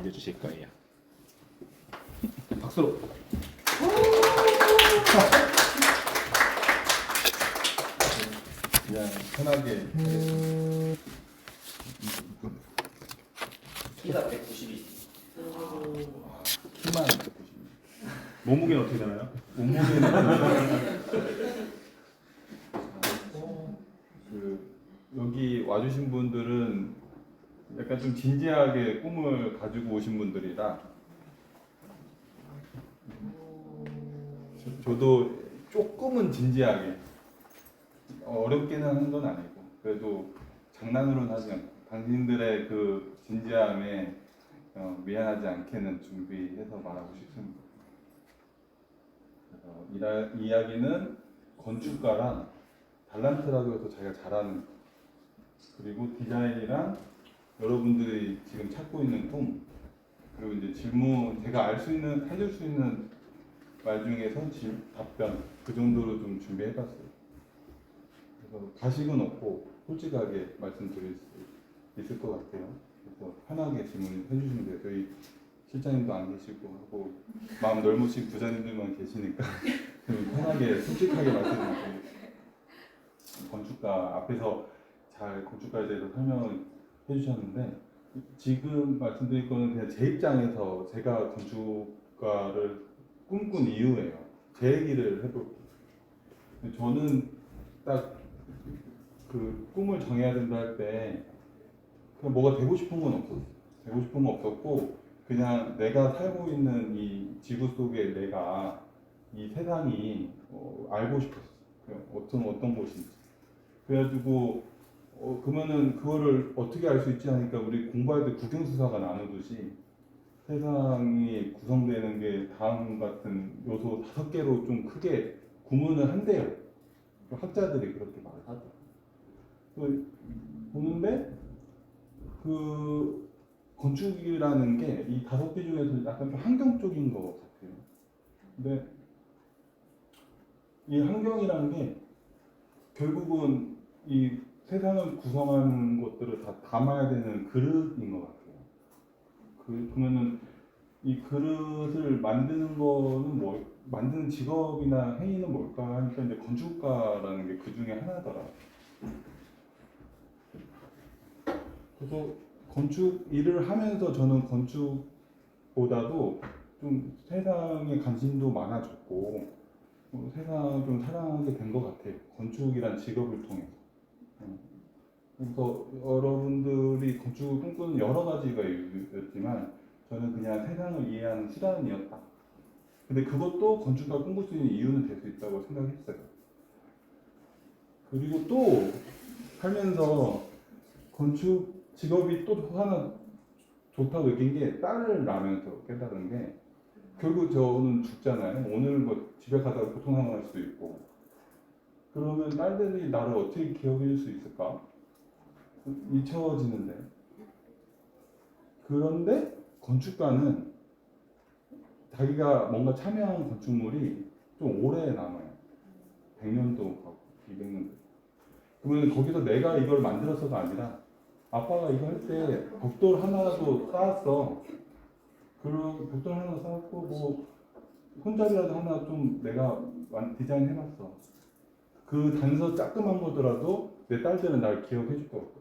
알려주실 거예요. 박수로. 그냥 편하게. 키가 192. 키만 190. 몸무게는 어떻게 되나요? 몸무게는 여기 와주신 분들은 약간 좀 진지하게 꿈을 가지고 오신 분들이라 저도 조금은 진지하게 어렵게는 하는 건 아니고 그래도 장난으로는 하지 않고 당신들의 그 진지함에 미안하지 않게는 준비해서 말하고 싶습니다. 그래서 이야기는 건축가랑 달란트라고 해서 자기가 잘하는 그리고 디자인이랑 여러분들이 지금 찾고 있는 꿈 그리고 이제 질문 제가 알 수 있는 해줄 수 있는 말 중에서 답변 그 정도로 좀 준비해봤어요. 그래서 가식은 없고 솔직하게 말씀드릴 수 있을 것 같아요. 그래서 편하게 질문해 주시면 돼요. 저희 실장님도 안 계시고 하고 마음 넓으신 부자님들만 계시니까 편하게 솔직하게 말씀드릴게요. 건축가 앞에서 잘 건축가에 대해서 설명을 해주셨는데 지금 말씀드릴 거는 그냥 제 입장에서 제가 건축가를 꿈꾼 이유예요. 제 얘기를 해볼게요. 저는 딱 그 꿈을 정해야 된다 할 때 그냥 뭐가 되고 싶은 건 없었어요. 되고 싶은 건 없었고 그냥 내가 살고 있는 이 지구 속에 내가 이 세상이 알고 싶었어요. 어떤 곳인지. 그래가지고 그러면은 그거를 어떻게 알 수 있지 하니까 우리 공부할 때 국영수사가 나누듯이 세상이 구성되는 게 다음 같은 요소 5개로 좀 크게 구분을 한대요. 학자들이 그렇게 말을 하더라고요. 보는데 그 건축이라는 게 이 5개 중에서 약간 좀 환경 쪽인 것 같아요. 근데 이 환경이라는 게 결국은 이 세상을 구성하는 것들을 다 담아야 되는 그릇인 것 같아요. 그러면은 이 그릇을 만드는 거는 만드는 직업이나 행위는 뭘까 하니까 이제 건축가라는 게 그 중에 하나더라. 그래서 건축 일을 하면서 저는 건축보다도 좀 세상에 관심도 많아졌고 세상을 좀 사랑하게 된 것 같아요. 건축이란 직업을 통해서. 그래서 여러분들이 건축을 꿈꾸는 여러 가지가 있지만 저는 그냥 세상을 이해하는 수단이었다. 근데 그것도 건축가 꿈꿀 수 있는 이유는 될 수 있다고 생각했어요. 그리고 또 살면서 건축 직업이 또 하나 좋다고 느낀 게 딸을 낳으면서 깨달은 게 결국 저는 죽잖아요. 오늘 뭐 집에 가다가 교통사고 날 수도 있고 그러면 딸들이 나를 어떻게 기억해 줄 수 있을까? 잊혀지는데 그런데 건축가는 자기가 뭔가 참여한 건축물이 좀 오래 남아요. 100년도 가고 200년도. 그러면 거기서 내가 이걸 만들어서가 아니라 아빠가 이거 할 때 벽돌 하나라도 쌓았어. 그리고 벽돌 하나 쌓았고 뭐 손잡이라도 하나 좀 내가 디자인 해봤어. 그 단서 조그만 거더라도 내 딸들은 날 기억해 줄 것 같고.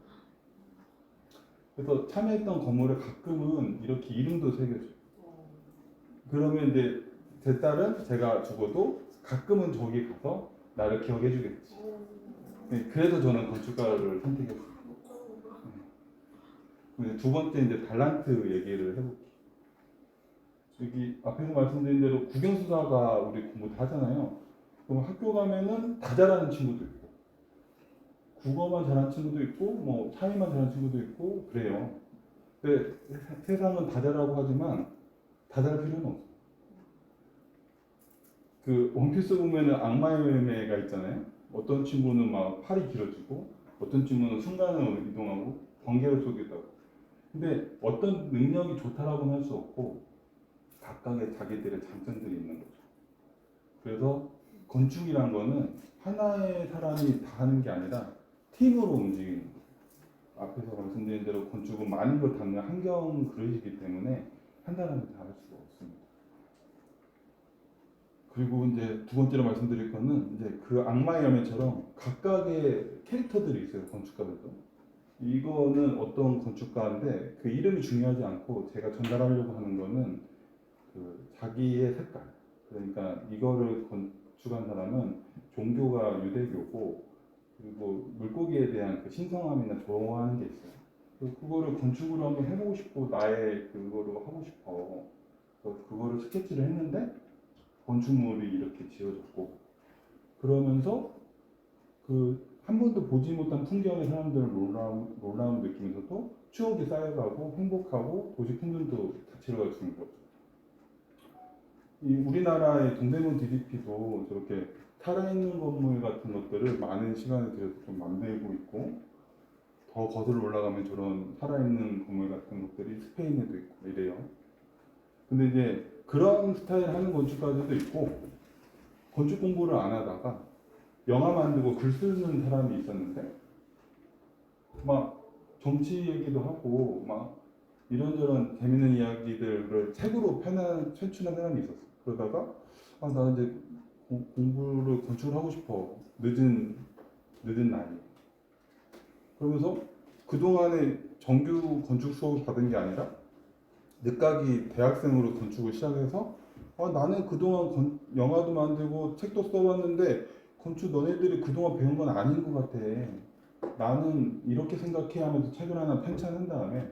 그래서 참여했던 건물에 가끔은 이렇게 이름도 새겨줘요. 그러면 이제 제 딸은 제가 죽어도 가끔은 저기 가서 나를 기억해 주겠지. 그래서 저는 건축가를 선택했어요. 두 번째 이제 달란트 얘기를 해볼게요. 여기 앞에서 말씀드린 대로 국영수사가 우리 공부 다 하잖아요. 그럼 학교 가면은 다 잘하는 친구도 있고 국어만 잘하는 친구도 있고 뭐 사회만 잘하는 친구도 있고 그래요. 근데 세상은 다 잘하고 하지만 다 잘 필요는 없어. 그 원피스 보면은 악마의 열매가 있잖아요. 어떤 친구는 막 팔이 길어지고 어떤 친구는 순간으로 이동하고 번개를 쏘기도 하고. 근데 어떤 능력이 좋다라고는 할 수 없고 각각의 자기들의 장점들이 있는 거죠. 그래서 건축이란 거는 하나의 사람이 다 하는 게 아니라 팀으로 움직이는 거예요. 앞에서 말씀드린 대로 건축은 많은 걸 담는 환경 그릇이기 때문에 판단하면서 할 수가 없습니다. 그리고 이제 두 번째로 말씀드릴 거는 이제 그 악마의 열매처럼 각각의 캐릭터들이 있어요. 건축가들도. 이거는 어떤 건축가인데 그 이름이 중요하지 않고 제가 전달하려고 하는 거는 그 자기의 색깔. 그러니까 이거를 건축한 사람은 종교가 유대교고 그리고 물고기에 대한 그 신성함이나 좋아하는 게 있어요. 그거를 건축으로 한번 해보고 싶고 나의 그거로 하고 싶어. 그래서 그거를 스케치를 했는데 건축물이 이렇게 지어졌고 그러면서 그 한 번도 보지 못한 풍경의 사람들을 놀라움 느끼면서도 추억이 쌓여가고 행복하고 도시 풍경도 자체로 주는 거죠. 이 우리나라의 동대문 DDP도 저렇게 살아있는 건물 같은 것들을 많은 시간을 들여서 좀 만들고 있고 더 거슬러 올라가면 저런 살아있는 건물 같은 것들이 스페인에도 있고 이래요. 근데 이제 그런 스타일 하는 건축가들도 있고 건축 공부를 안 하다가 영화 만들고 글 쓰는 사람이 있었는데 막 정치 얘기도 하고 막 이런저런 재밌는 이야기들을 책으로 편찬한 사람이 있었어. 그러다가 나 이제 공부를 건축을 하고 싶어. 늦은 나이. 그러면서 그동안에 정규 건축 수업을 받은 게 아니라 늦가기 대학생으로 건축을 시작해서 나는 그동안 영화도 만들고 책도 써봤는데 건축 너네들이 그동안 배운 건 아닌 것 같아. 나는 이렇게 생각해 하면서 책을 하나 편찬한 다음에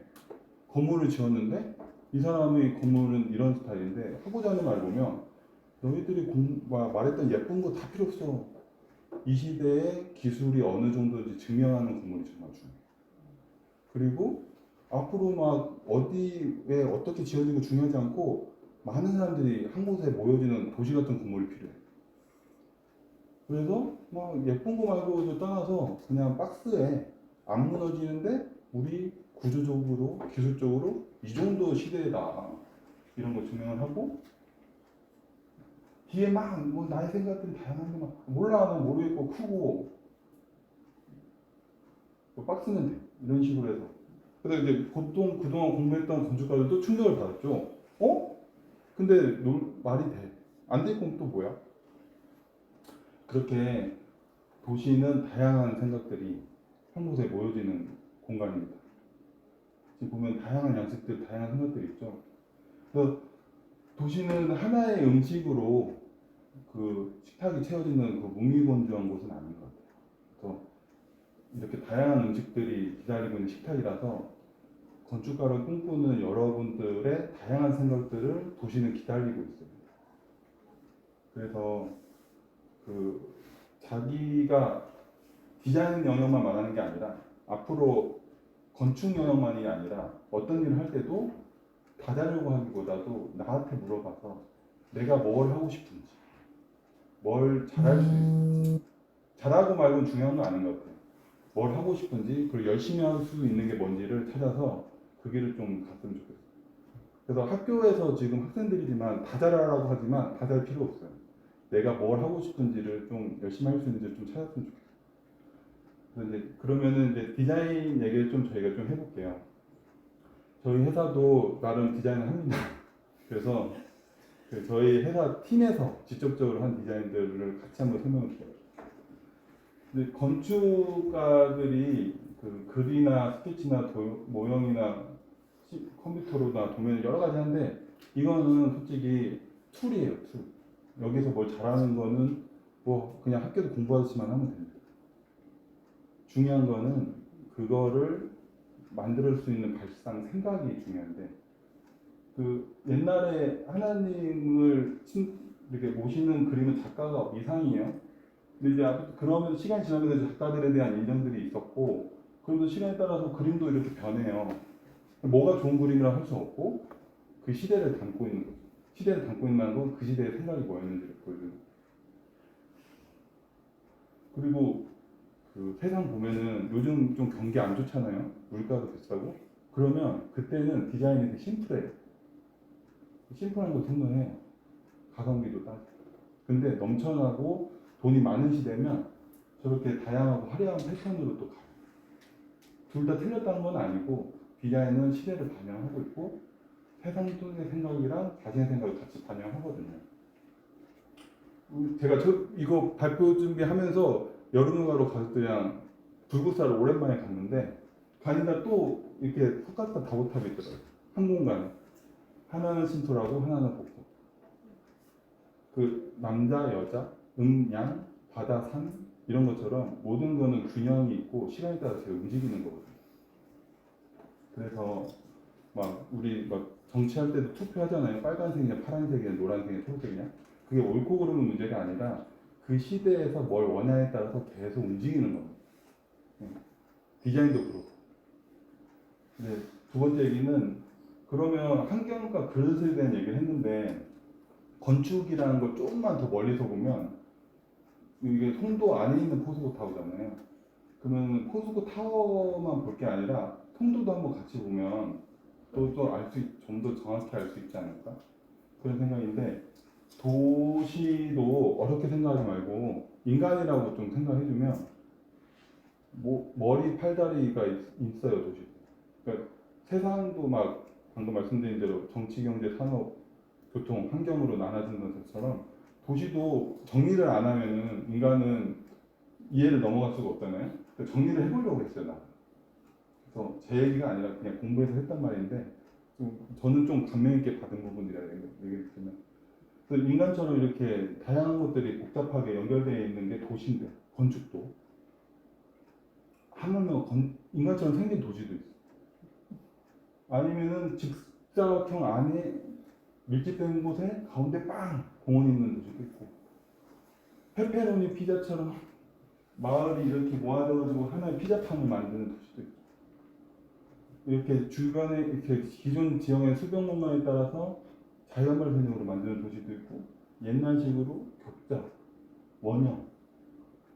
건물을 지었는데 이 사람의 건물은 이런 스타일인데 하고자 하는 말 보면 너희들이 말했던 예쁜 거 다 필요 없어. 이 시대의 기술이 어느 정도인지 증명하는 건물이 정말 중요해. 그리고 앞으로 막 어디에 어떻게 지어진 거 중요하지 않고 많은 사람들이 한 곳에 모여지는 도시 같은 건물이 필요해. 그래서 막 예쁜 거 말고도 떠나서 그냥 박스에 안 무너지는데 우리 구조적으로 기술적으로 이 정도 시대다 이런 거 증명을 하고 뒤에 막 뭐 나의 생각들이 다양한데 막 몰라 난 모르겠고 크고 뭐 박스는 돼 이런 식으로 해서 그래서 이제 보통 그동안 공부했던 건축가들도 충격을 받았죠. 근데 말이 돼. 안 될 건 또 뭐야? 그렇게 도시는 다양한 생각들이 한 곳에 모여지는 공간입니다. 지금 보면 다양한 양식들, 다양한 생각들이 있죠. 그래서 도시는 하나의 음식으로 그 식탁이 채워지는 그 무미건조한 곳은 아닌 것 같아요. 그래서 이렇게 다양한 음식들이 기다리고 있는 식탁이라서 건축가를 꿈꾸는 여러분들의 다양한 생각들을 도시는 기다리고 있어요. 그래서 그 자기가 디자인 영역만 말하는 게 아니라 앞으로 건축 영역만이 아니라 어떤 일을 할 때도 다자려고 하기보다도 나한테 물어봐서 내가 뭘 하고 싶은지 뭘 잘할 수 있는지 잘하고 말고는 중요한 건 아닌 것 같아요. 뭘 하고 싶은지 그리고 열심히 할 수 있는 게 뭔지를 찾아서 그 길을 좀 갔으면 좋겠어요. 그래서 학교에서 지금 학생들이지만 다 잘하라고 하지만 다 잘 필요 없어요. 내가 뭘 하고 싶은지를 좀 열심히 할 수 있는지를 좀 찾았으면 좋겠어요. 그래서 이제 그러면은 이제 디자인 얘기를 좀 저희가 좀 해볼게요. 저희 회사도 나름 디자인을 합니다. 그래서 저희 회사 팀에서 직접적으로 한 디자인들을 같이 한번 설명할게요. 근데 건축가들이 그 글이나 스케치나 모형이나 컴퓨터로나 도면을 여러 가지 하는데 이거는 솔직히 툴이에요, 툴. 여기서 뭘 잘하는 거는 뭐 그냥 학교도 공부하듯이만 하면 됩니다. 중요한 거는 그거를 만들 수 있는 발상 생각이 중요한데 그 옛날에 하나님을 이렇게 모시는 그림은 작가가 이상이에요. 근데 이제 그러면 시간이 지나면서 작가들에 대한 인정들이 있었고 그래도 시간에 따라서 그림도 이렇게 변해요. 뭐가 좋은 그림이라 할 수 없고 그 시대를 담고 있는 거죠. 시대를 담고 있는 건 그 시대의 생각이 뭐였는지를 보여주는 거죠. 그리고 그 세상 보면은 요즘 좀 경기 안 좋잖아요. 물가도 비싸고. 그러면 그때는 디자인이 되게 심플해요. 심플한 걸 선호해요. 가성비도 따지고. 근데 넘쳐나고 돈이 많은 시대면 저렇게 다양하고 화려한 패턴으로 또 가요. 둘 다 틀렸다는 건 아니고 디자인은 시대를 반영하고 있고 세상의 생각이랑 자신의 생각을 같이 반영하거든요. 제가 이거 발표 준비하면서 여름휴가로 가족들이랑 불국사를 오랜만에 갔는데 가니까 또 이렇게 똑같은 다보탑이 있더라고요. 한 공간에 하나는 신토라고 하나는 복고. 그 남자, 여자, 양, 바다, 산 이런 것처럼 모든 거는 균형이 있고 시간에 따라 제가 움직이는 거거든요. 그래서 막 우리 막 정치할 때도 투표하잖아요. 빨간색이냐, 파란색이냐, 노란색이냐, 초록색이냐. 그게 옳고 그름은 문제가 아니라 그 시대에서 뭘 원하에 따라서 계속 움직이는 겁니다. 디자인도 그렇고. 근데 두 번째 얘기는 그러면 환경과 그릇에 대한 얘기를 했는데 건축이라는 걸 조금만 더 멀리서 보면 이게 송도 안에 있는 포스코 타워잖아요. 그러면 포스코 타워만 볼 게 아니라 송도도 한번 같이 보면 또 알 수, 좀 더 정확히 알 수 있지 않을까? 그런 생각인데 도시도 어렵게 생각하지 말고 인간이라고 좀 생각해주면 머리 팔다리가 있어요 도시. 그러니까 세상도 막 방금 말씀드린 대로 정치, 경제, 산업, 교통, 환경으로 나눠지는 것처럼 도시도 정리를 안 하면은 인간은 이해를 넘어갈 수가 없잖아요. 그러니까 정리를 해보려고 했어요 나. 그래서 제 얘기가 아니라 그냥 공부해서 했단 말인데 저는 좀 감명 있게 받은 부분이라 얘기를 드리면 그래서 인간처럼 이렇게 다양한 것들이 복잡하게 연결되어 있는 게 도시인데 건축도 하물며 인간처럼 생긴 도시도 있어. 아니면은 직사각형 안에 밀집된 곳에 가운데 빵 공원이 있는 도시도 있고 페페로니 피자처럼 마을이 이렇게 모아져가지고 하나의 피자판을 만드는 도시도 있고 이렇게 주변에 이렇게 기존 지형의 수변 공간에 따라서 자연 발생적으로 만드는 도시도 있고 옛날식으로 격자, 원형,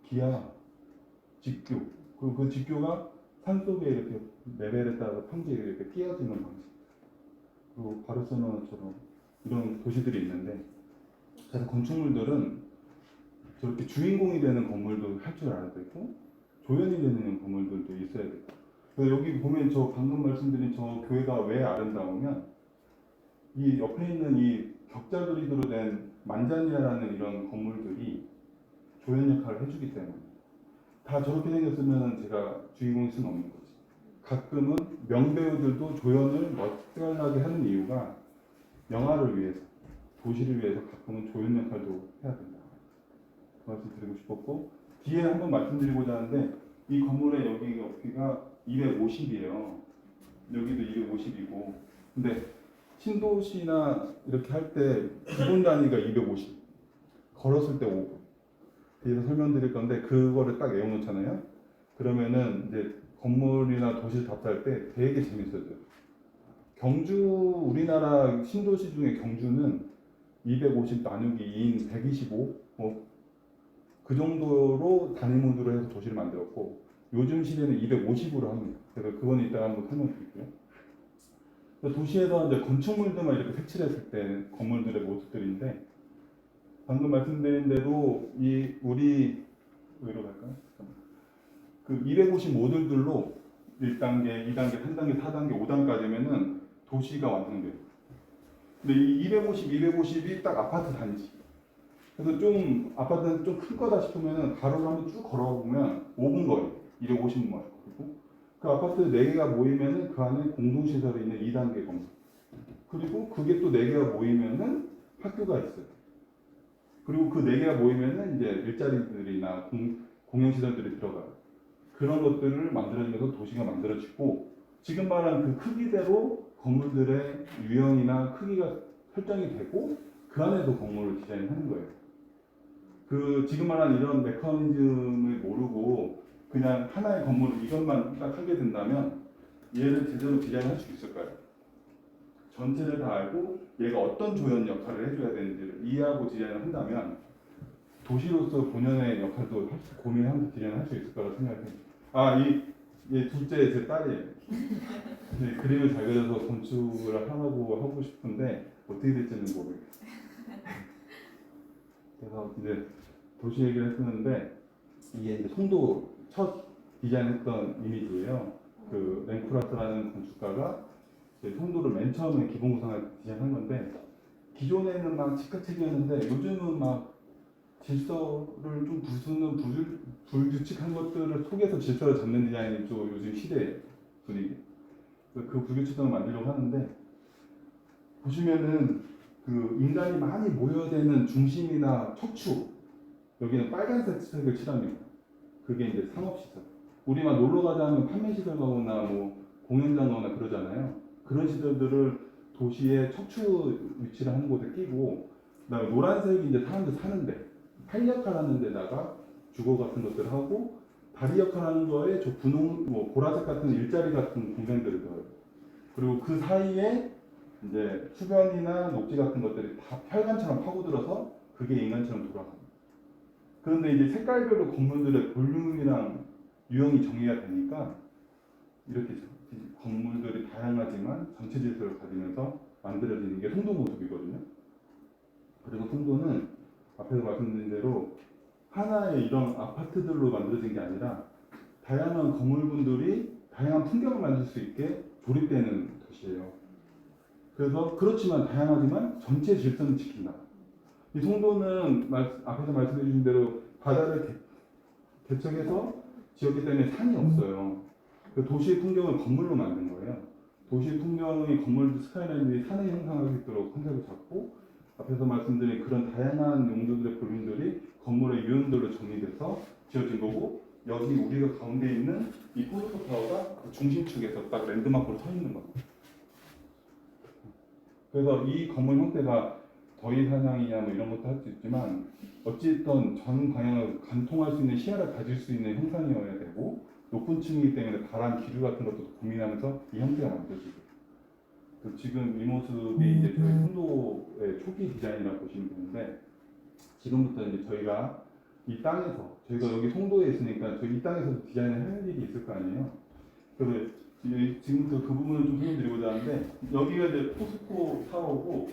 기하, 직교 그리고 그 직교가 산속에 이렇게 레벨에 따라서 평지에 이렇게 끼어지는 방식 그리고 바르셀로나처럼 이런 도시들이 있는데 그래서 건축물들은 저렇게 주인공이 되는 건물도 할 줄 알아야 되고 조연이 되는 건물들도 있어야 되고 그래서 여기 보면 저 방금 말씀드린 저 교회가 왜 아름다우면 이 옆에 있는 이 격자 그리드로 된 만자니아라는 이런 건물들이 조연 역할을 해주기 때문에 다 저렇게 생겼으면 제가 주인공일 수는 없는 거지. 가끔은 명배우들도 조연을 멋깔나게 하는 이유가 영화를 위해서, 도시를 위해서 가끔은 조연 역할도 해야 된다. 그 말씀 드리고 싶었고 뒤에 한번 말씀드리고자 하는데 이 건물의 여기 높이가 250이에요. 여기도 250이고 근데 신도시나 이렇게 할 때 기본 단위가 250 걸었을 때 5분 뒤에서 설명드릴 건데 그거를 딱 외워놓잖아요. 그러면은 이제 건물이나 도시를 답사할 때 되게 재밌어져요. 경주 우리나라 신도시 중에 경주는 250 나누기 2인 125 그 정도로 단위 모드로 해서 도시를 만들었고 요즘 시대는 250으로 합니다. 그래서 그건 이따가 한번 설명드릴게요. 도시에서 이제 건축물들만 이렇게 색칠했을 때 건물들의 모습들인데 방금 말씀드린 대로 이 우리 위로 갈까요? 그 250 모듈들로 1단계, 2단계, 3단계, 4단계, 5단까지면은 도시가 완성돼요. 근데 이 250, 250이 딱 아파트 단지. 그래서 좀 아파트는 좀 클 거다 싶으면은 가로를 한번 쭉 걸어보면 5분 거리, 250만 그리고 그 아파트 4개가 모이면은 그 안에 공동시설이 있는 2단계 건물. 그리고 그게 또 4개가 모이면은 학교가 있어요. 그리고 그 4개가 모이면은 이제 일자리들이나 공용시설들이 들어가요. 그런 것들을 만들어주면서 도시가 만들어지고 지금 말한 그 크기대로 건물들의 유형이나 크기가 설정이 되고 그 안에서 건물을 디자인하는 거예요. 그 지금 말한 이런 메커니즘을 모르고 그냥 하나의 건물을 이것만 딱 하게 된다면 얘를 제대로 디자인할 수 있을까요? 전체를 다 알고 얘가 어떤 조연 역할을 해줘야 되는지를 이해하고 디자인을 한다면 도시로서 본연의 역할도 고민하면서 디자인을 할 수 있을 거라고 생각해요. 얘 둘째 제 딸이에요. 그림을 잘 그려서 건축을 하고 싶은데 어떻게 될지는 모르겠어요. 그래서 이제 도시 얘기를 했었는데 이게 이제 송도 첫 디자인했던 이미지예요. 그 랭쿠라스라는 건축가가 저희 송도를 맨 처음에 기본 구상을 디자인한 건데 기존에는 막 즉각책이었는데 요즘은 막 질서를 좀 부수는 불규칙한 것들을 속에서 질서를 잡는 디자인이 좀 요즘 시대 분위기. 그 불규칙성을 만들려고 하는데 보시면은 그 인간이 많이 모여야 되는 중심이나 척추 여기는 빨간색 색을 칠합니다. 그게 이제 상업시설. 우리 막 놀러 가자 하면 판매시설 가거나 뭐 공연장 가거나 그러잖아요. 그런 시설들을 도시의 척추 위치를 하는 곳에 끼고 그다음에 노란색이 이제 사람들 사는데 팔 역할하는 데다가 주거 같은 것들을 하고 다리 역할하는 거에 저 분홍 뭐 보라색 같은 일자리 같은 공간들을 넣어요. 그리고 그 사이에 이제 수변이나 녹지 같은 것들이 다 혈관처럼 파고들어서 그게 인간처럼 돌아갑니다. 그런데 이제 색깔별로 건물들의 볼륨이랑 유형이 정리가 되니까 이렇게 건물들이 다양하지만 전체 질서를 가지면서 만들어지는 게 송도 모습이거든요. 그리고 송도는 앞에서 말씀드린 대로 하나의 이런 아파트들로 만들어진 게 아니라 다양한 건물군들이 다양한 풍경을 만들 수 있게 조립되는 도시예요. 그래서 그렇지만 다양하지만 전체 질서는 지킨다. 이 송도는 앞에서 말씀해 주신 대로 바다를 개척해서 지었기 때문에 산이 없어요. 그 도시의 풍경을 건물로 만든 거예요. 도시의 풍경의 건물 스카이라인들이 산을 형성할 수 있도록 컨셉을 잡고 앞에서 말씀드린 그런 다양한 용도들의 볼륨들이 건물의 유형들로 정리돼서 지어진 거고 여기 우리가 가운데 있는 이 포스코 타워가 그 중심축에서 딱 랜드마크로 서 있는 겁니다. 그래서 이 건물 형태가 더위 사냥이냐 뭐 이런 것도 할 수 있지만 어찌됐든 전 방향을 관통할 수 있는 시야를 가질 수 있는 형상이어야 되고 높은 층이기 때문에 바람 기류 같은 것도 고민하면서 이 형태가 만들어지고 지금 이 모습이 이제 저희 송도의 초기 디자인이라고 보시면 되는데 지금부터 이제 저희가 이 땅에서 저희가 여기 송도에 있으니까 저희 이 땅에서 디자인을 할 일이 있을 거 아니에요. 그래서 지금부터 그 부분을 좀 설명드리고자 하는데 여기가 이제 포스코 타워고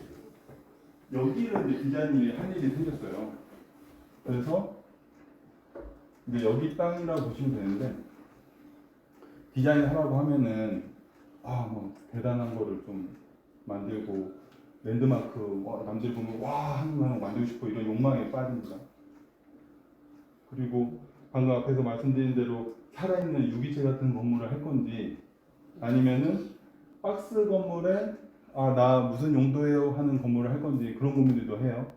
여기를 이제 디자인을 할 일이 생겼어요. 그래서 이제 여기 땅이라고 보시면 되는데 디자인 하라고 하면은 뭐 대단한 거를 좀 만들고 랜드마크 남들 보면 와 하는 거 만들고 싶어 이런 욕망에 빠집니다. 그리고 방금 앞에서 말씀드린 대로 살아있는 유기체 같은 건물을 할 건지 아니면은 박스 건물에 나 무슨 용도예요 하는 건물을 할 건지 그런 고민들도 해요.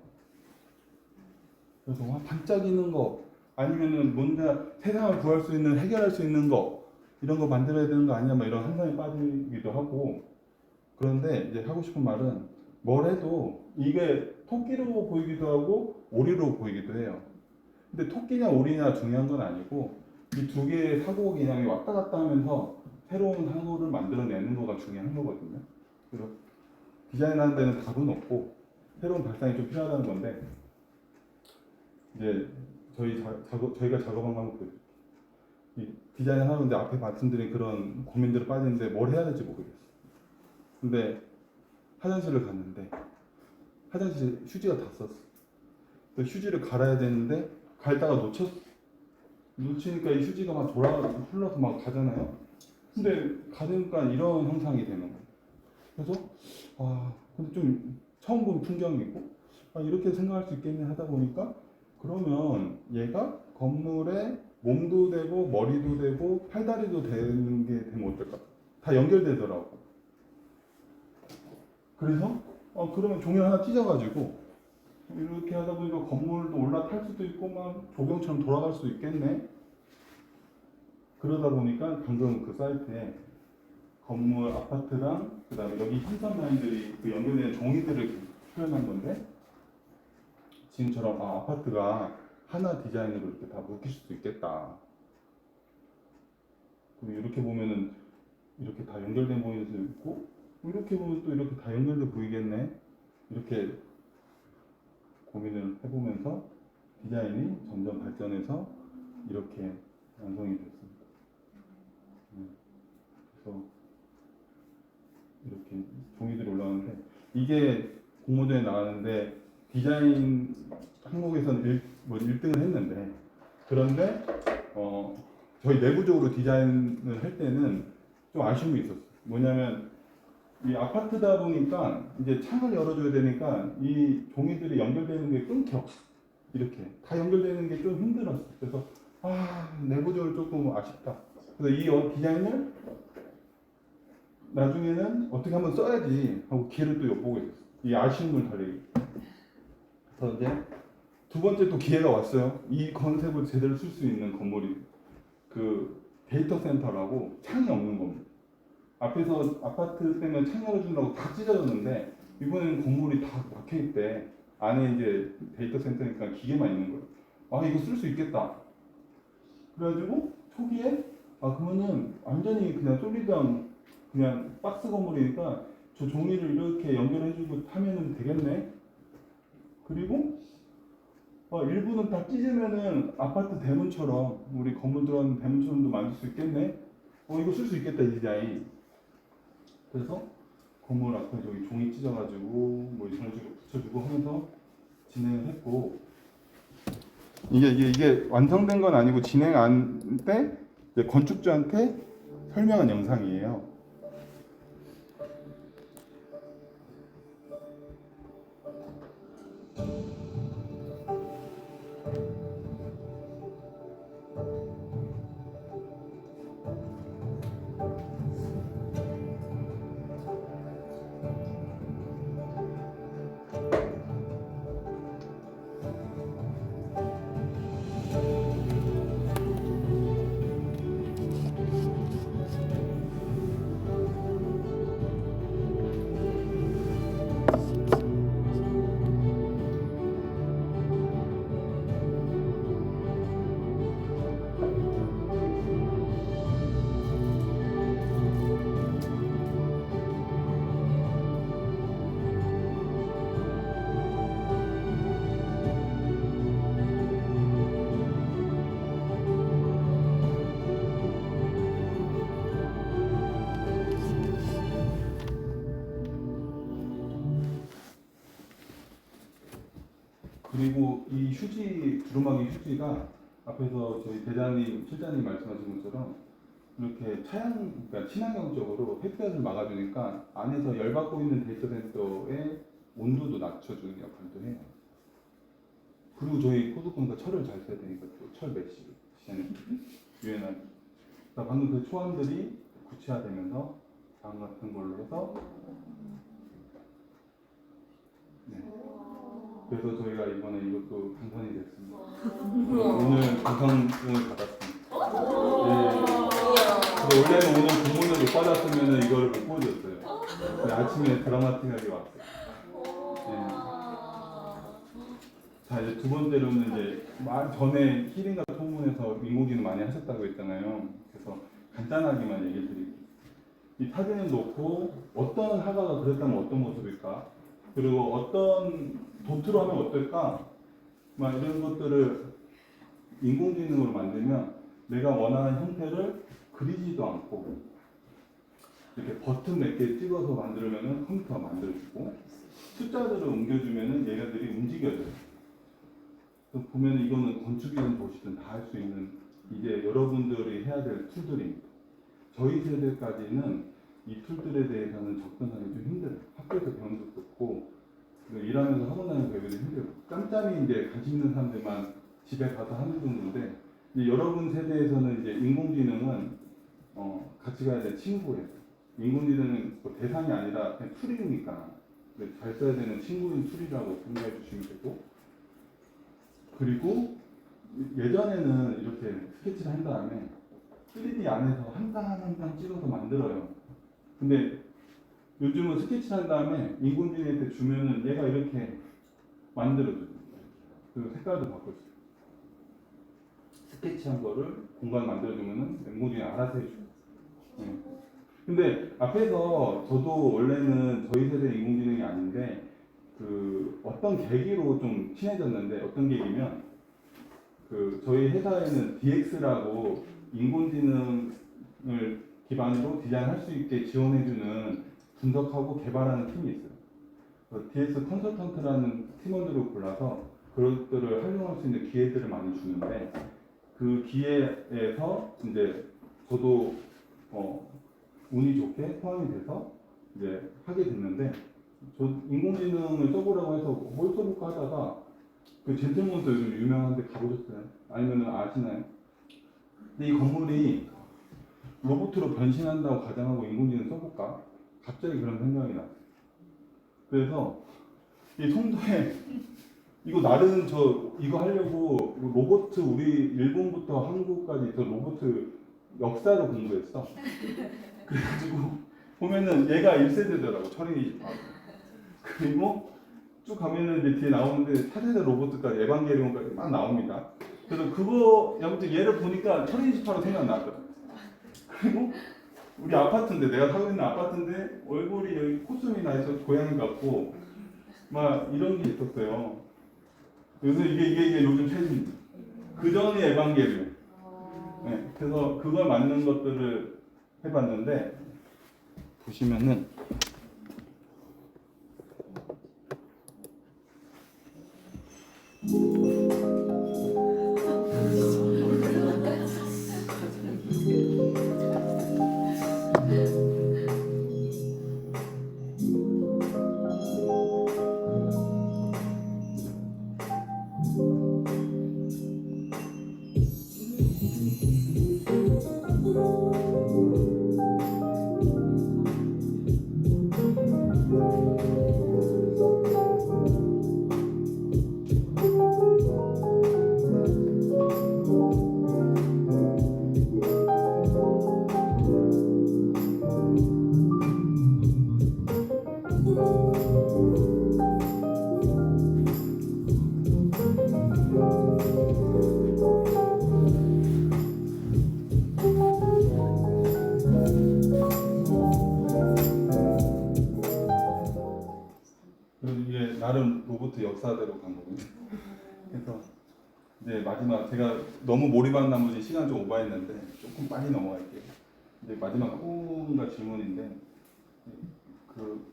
그래서 반짝이는 거 아니면은 뭔가 세상을 구할 수 있는 해결할 수 있는 거 이런 거 만들어야 되는 거 아니냐 막 이런 환상에 빠지기도 하고 그런데 이제 하고 싶은 말은 뭘 해도 이게 토끼로 보이기도 하고 오리로 보이기도 해요. 근데 토끼냐 오리냐 중요한 건 아니고 이 두 개의 사고 기량이 왔다 갔다 하면서 새로운 사고를 만들어내는 거가 중요한 거거든요. 그래서 디자인하는 데는 답은 없고 새로운 발상이 좀 필요하다는 건데 이제 저희가 작업한 방법도 이 디자인을 하는데 앞에 말씀드린 그런 고민들을 빠지는데 뭘 해야 될지 모르겠어요. 근데 화장실을 갔는데 화장실 휴지가 다 썼어. 휴지를 갈아야 되는데 갈다가 놓치니까 이 휴지가 막 흘러서 막 가잖아요. 근데 가니까 이런 형상이 되는 거예요. 그래서 근데 좀 처음 본 풍경이고 이렇게 생각할 수 있겠네 하다 보니까 그러면 얘가 건물에 몸도 되고 머리도 되고 팔다리도 되는 게 되면 어떨까? 다 연결되더라고. 그래서 그러면 종이 하나 찢어가지고 이렇게 하다 보니까 건물도 올라탈 수도 있고 막 조경처럼 돌아갈 수 있겠네. 그러다 보니까 방금 그 사이트에 건물 아파트랑 그다음에 여기 현상 라인들이 그 연결되는 종이들을 표현한 건데 지금처럼 아파트가 하나 디자인으로 이렇게 다 묶일 수도 있겠다. 그리고 이렇게 보면은 이렇게 다 연결된 보이는 수도 있고 이렇게 보면 또 이렇게 다 연결돼 보이겠네. 이렇게 고민을 해보면서 디자인이 점점 발전해서 이렇게 완성이 됐습니다. 그래서 이렇게 종이들이 올라오는데 이게 공모전에 나왔는데 디자인 항목에서는 1등을 했는데 그런데 저희 내부적으로 디자인을 할 때는 좀 아쉬움이 있었어요. 뭐냐면 이 아파트다 보니까 이제 창을 열어줘야 되니까 이 종이들이 연결되는 게 끊겨. 이렇게 다 연결되는 게 좀 힘들었어. 그래서 내부적으로 조금 아쉽다. 그래서 이 디자인을 나중에는 어떻게 한번 써야지 하고 기회를 또 엿보고 있었어. 이 아쉬움을 달래기. 그래서 이제 두 번째 또 기회가 왔어요. 이 컨셉을 제대로 쓸 수 있는 건물이 그 데이터 센터라고 창이 없는 건물. 앞에서 아파트 때문에 창 열어준다고 다 찢어졌는데 이번에는 건물이 다 막혀 있대. 안에 이제 데이터 센터니까 기계만 있는 거예요. 이거 쓸 수 있겠다. 그래가지고 초기에 그러면은 완전히 그냥 솔리드한 그냥 박스 건물이니까 저 종이를 이렇게 연결해주고 하면은 되겠네. 그리고 일부는 다 찢으면은 아파트 대문처럼 우리 건물 들어가는 대문처럼도 만들 수 있겠네. 이거 쓸 수 있겠다 이 디자인. 그래서 건물 앞에 저기 종이 찢어가지고 뭐 이런 식으로 붙여주고 하면서 진행을 했고 이게 완성된 건 아니고 진행한 때 건축주한테 설명한 영상이에요. 그리고 이 휴지, 두루마기 휴지가 앞에서 저희 대장님, 실장님 말씀하신 것처럼 이렇게 그러니까 친환경적으로 햇볕을 막아주니까 안에서 열 받고 있는 데이터 센터의 온도도 낮춰주는 역할도 해요. 그리고 저희 코드콘과 철을 잘 써야 되니까 또 철 메쉬 시장에 유연한. 방금 그 초안들이 구체화되면서 다음 같은 걸로 해서 네. 그래서 저희가 이번에 이것도 당선이 됐습니다. 오늘 당선을 받았습니다. 근데 원래는 오늘 부문을 못 받았으면 이거를 못 보여줬어요. 근데 아침에 드라마틱하게 왔어요. 자, 이제 두 번째로는 이제 전에 히링과 토문에서 인공지능 많이 하셨다고 했잖아요. 그래서 간단하게만 얘기 드릴게요. 이 사진을 놓고 어떤 화가가 그렸다면 어떤 모습일까? 그리고 어떤 도트로 하면 어떨까? 이런 것들을 인공지능으로 만들면 내가 원하는 형태를 그리지도 않고 이렇게 버튼 몇 개 찍어서 만들면은 컴퓨터가 만들어주고 숫자들을 옮겨주면은 얘네들이 움직여져요. 보면 이거는 건축이든 도시든 다 할 수 있는 이제 여러분들이 해야 될 툴들입니다. 저희 세대까지는 이 툴들에 대해서는 접근하기 좀 힘들어요. 학교에서 배운 적도 없고 일하면서 하고 나면 배우기 힘들어요. 짬짬이 이제 관심 있는 사람들만 집에 가서 하는 정도인데 이제 여러분 세대에서는 이제 인공지능은 같이 가야 될 친구예요. 인공지능은 뭐 대상이 아니라 그냥 툴이니까 잘 써야 되는 친구인 툴이라고 생각해 주시면 되고, 그리고 예전에는 이렇게 스케치를 한 다음에 3D 안에서 한 장 한 장 찍어서 만들어요. 근데 요즘은 스케치를 한 다음에 인공지능한테 주면은 얘가 이렇게 만들어줘요. 그 색깔도 바꿔줘요. 스케치한 거를 공간 만들어주면은 인공지능이 알아서 해줘요. 근데 앞에서 저도 원래는 저희 세대 인공지능이 아닌데 그 어떤 계기로 좀 친해졌는데, 어떤 계기면 그 저희 회사에는 DX라고 인공지능을 기반으로 디자인할 수 있게 지원해주는 분석하고 개발하는 팀이 있어요. DX 컨설턴트라는 팀원들을 골라서 그것들을 활용할 수 있는 기회들을 많이 주는데, 그 기회에서 이제 저도 운이 좋게 포함이 돼서 이제 하게 됐는데, 저 인공지능을 써보라고 해서 뭘 써볼까 하다가 그 젠틀몬도 요즘 유명한데 가보셨어요? 아니면 아시나요? 근데 이 건물이 로봇으로 변신한다고 가정하고 인공지능 써볼까? 갑자기 그런 생각이 났어요. 그래서 이 송도에 이거 나름 저 이거 하려고 로봇 우리 일본부터 한국까지 저 로봇 역사를 공부했어. 그래가지고 보면은 얘가 1세대더라고 철인이 28. 그리고 쭉 가면은 이제 뒤에 나오는데 4세대 로봇까지 에반게리온까지 막 나옵니다. 그래서 그거 아무튼 얘를 보니까 철인 28로 생각나더라고. 그리고 우리 아파트인데 내가 살고 있는 아파트인데 얼굴이 여기 코스튬이 나 있어 고양이 같고 막 이런 게 있었어요. 그래서 이게 요즘 최신. 그 전이 에반게리온. 네, 그래서 그걸 맞는 것들을 해봤는데 보시면은 이게 나름 로봇 역사대로 간 거거든요. 그래서 이제 마지막 제가 너무 몰입한 나머지 시간 좀 오버했는데 조금 빨리 넘어갈게요. 이제 마지막 꿈과 질문인데 그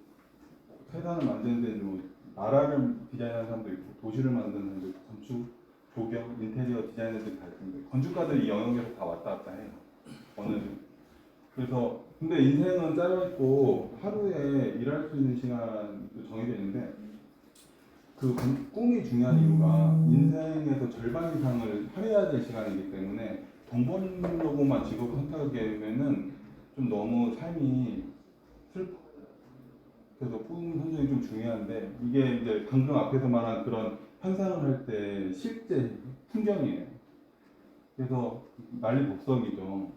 세상을 만드는 데 뭐 나라를 디자인하는 사람도 있고 도시를 만드는 사람도 있고 건축, 조경, 인테리어 디자이너들이 다 있는데 건축가들이 이 영역에서 다 왔다 갔다 해요. 어느 그래서 근데 인생은 짧았고 하루에 일할 수 있는 시간도 정해져 있는데 그 꿈이 중요한 이유가 인생에서 절반 이상을 할애해야 될 시간이기 때문에 돈 벌려고만 직업을 선택하게 되면은 좀 너무 삶이 슬퍼. 그래서 꿈 선정이 좀 중요한데 이게 이제 방금 앞에서 말한 그런 환상을 할 때 실제 풍경이에요. 그래서 난리복석이죠.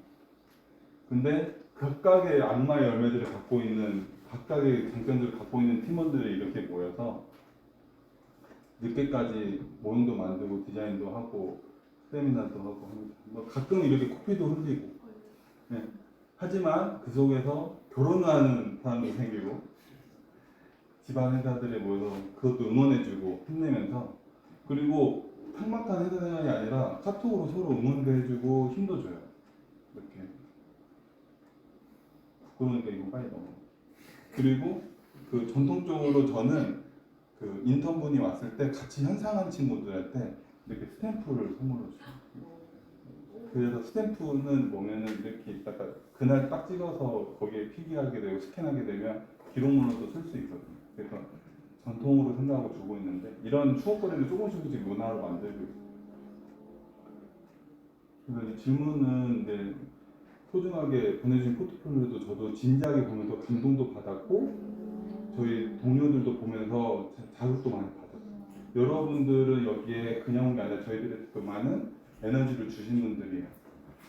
근데 각각의 악마의 열매들을 갖고 있는 각각의 장점들을 갖고 있는 팀원들이 이렇게 모여서 늦게까지 모형도 만들고 디자인도 하고 세미나도 하고 합니다. 뭐 가끔 이렇게 코피도 흘리고. 네. 하지만 그 속에서 결혼하는 사람도 생기고 집안 회사들에 모여서 그것도 응원해주고 힘내면서 그리고 삭막한 회사 생활이 아니라 카톡으로 서로 응원도 해주고 힘도 줘요. 이렇게. 그러니까 이거 빨리 넘어. 그리고 그 전통적으로 저는 그 인턴분이 왔을 때 같이 현상한 친구들한테 이렇게 스탬프를 선물로 줘요. 그래서 스탬프는 보면은 이렇게 있다가 그날 딱 찍어서 거기에 필기하게 되고 스캔하게 되면 기록물로도 쓸 수 있거든요. 그래서 전통으로 생각하고 주고 있는데 이런 추억거리를 조금씩 문화로 만들고 있어요. 그래서 이 질문은 이제 소중하게 보내주신 포트폴리오도 저도 진지하게 보면서 감동도 받았고 저희 동료들도 보면서 자극도 많이 받았어요. 여러분들은 여기에 그냥 온 게 아니라 저희들한테 또 많은 에너지를 주신 분들이에요.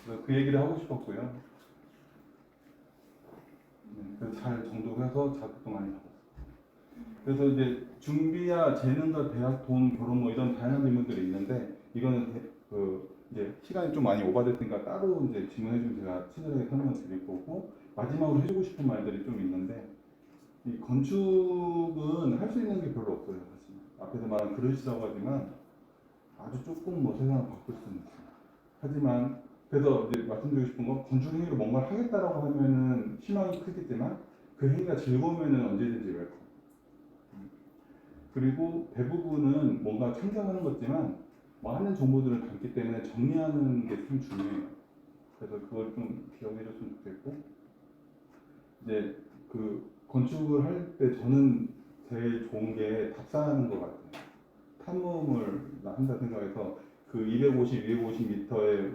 그래서 그 얘기를 하고 싶었고요. 그래서 잘 정독해서 자극도 많이 받았어요. 그래서 이제 준비야 재능과 대학, 돈, 결혼 뭐 이런 다양한 질문들이 있는데 이거는 이제 시간이 좀 많이 오버됐으니까 따로 이제 질문해주면 제가 친절하게 설명을 드릴 거고 마지막으로 해주고 싶은 말들이 좀 있는데 이 건축은 할 수 있는 게 별로 없어요. 사실 앞에서 말한 그릇이라고 하지만 아주 조금 뭐 세상을 바꿀 수는 있어요. 하지만 그래서 이제 말씀드리고 싶은 건 건축 행위로 뭔가를 하겠다라고 하면은 희망이 크겠지만 그 행위가 즐거우면은 언제든지 웰컴. 그리고 대부분은 뭔가 창작하는 거지만 많은 정보들을 담기 때문에 정리하는 게 참 중요해요. 그래서 그걸 좀 기억해 줬으면 좋겠고 이제 그 건축을 할 때 저는 제일 좋은 게 답사하는 것 같아요. 탐험을 한다 생각해서 그 250m의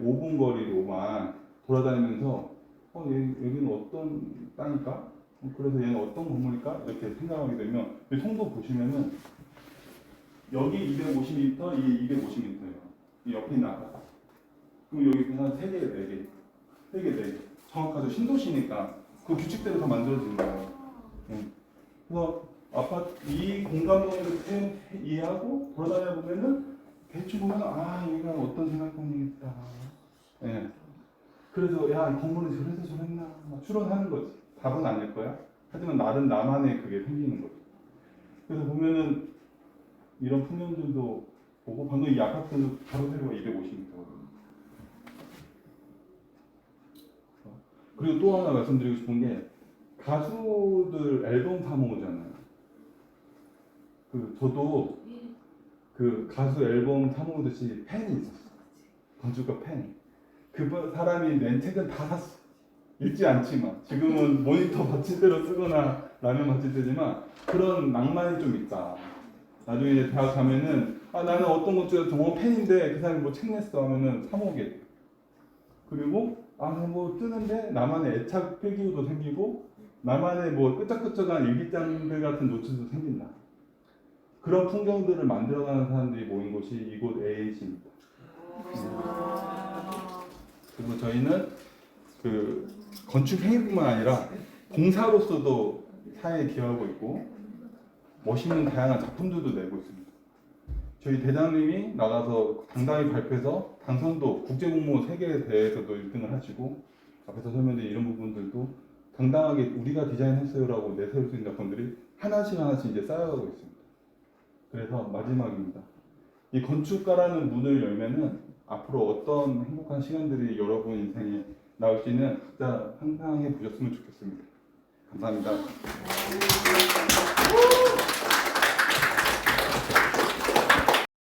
5분 거리로만 돌아다니면서 여기는 어떤 땅일까? 그래서 얘는 어떤 건물일까? 이렇게 생각하게 되면 이 송도 보시면은 여기 250m, 이 250m예요. 이 옆에 있는 아파트. 그럼 여기 그냥 3개, 4개, 3개, 4개. 정확하죠. 신도시니까 그 규칙대로 다 만들어진 거예요. 그래서 아파트 이 공간을 이해하고 돌아다녀 보면은 대충 보면 여기가 어떤 생각하니까. 예. 그래서 야, 이 건물은 저래서 저랬나 막 추론하는 거지. 답은 아닐 거야. 하지만 나름 나만의 그게 생기는 거죠. 그래서 보면은 이런 풍경들도 보고 방금 이 아파트도 바로 세로가 250m거든요. 그리고 또 하나 말씀드리고 싶은 게 가수들 앨범 사 모으잖아요. 저도 그 가수 앨범 사 모으듯이 팬이 있었어. 건축가 팬. 그 사람이 낸 책은 다 샀어. 읽지 않지만 지금은 모니터 받침대로 쓰거나 라면 받침대지만 그런 낭만이 좀 있다. 나중에 이제 대학 가면은 나는 어떤 건축가 정말 팬인데 그 사람이 뭐 책 냈어 하면은 사 모으게 돼. 그리고 뭐 뜨는데 나만의 애착 필기구도 생기고 나만의 뭐 끄적끄적한 일기장들 같은 노트도 생긴다. 그런 풍경들을 만들어가는 사람들이 모인 곳이 이곳 AH입니다. 그리고 저희는 그 건축 행위뿐만 아니라 봉사로서도 사회에 기여하고 있고 멋있는 다양한 작품들도 내고 있습니다. 저희 대장님이 나가서 당당히 발표해서 당선도 국제공모 세계 대회에서도 1등을 하시고 앞에서 설명드린 이런 부분들도 당당하게 우리가 디자인했어요라고 내세울 수 있는 작품들이 하나씩 이제 쌓여가고 있습니다. 그래서 마지막입니다. 이 건축가라는 문을 열면은 앞으로 어떤 행복한 시간들이 여러분 인생에 나올지는 진짜 상상해 보셨으면 좋겠습니다. 감사합니다.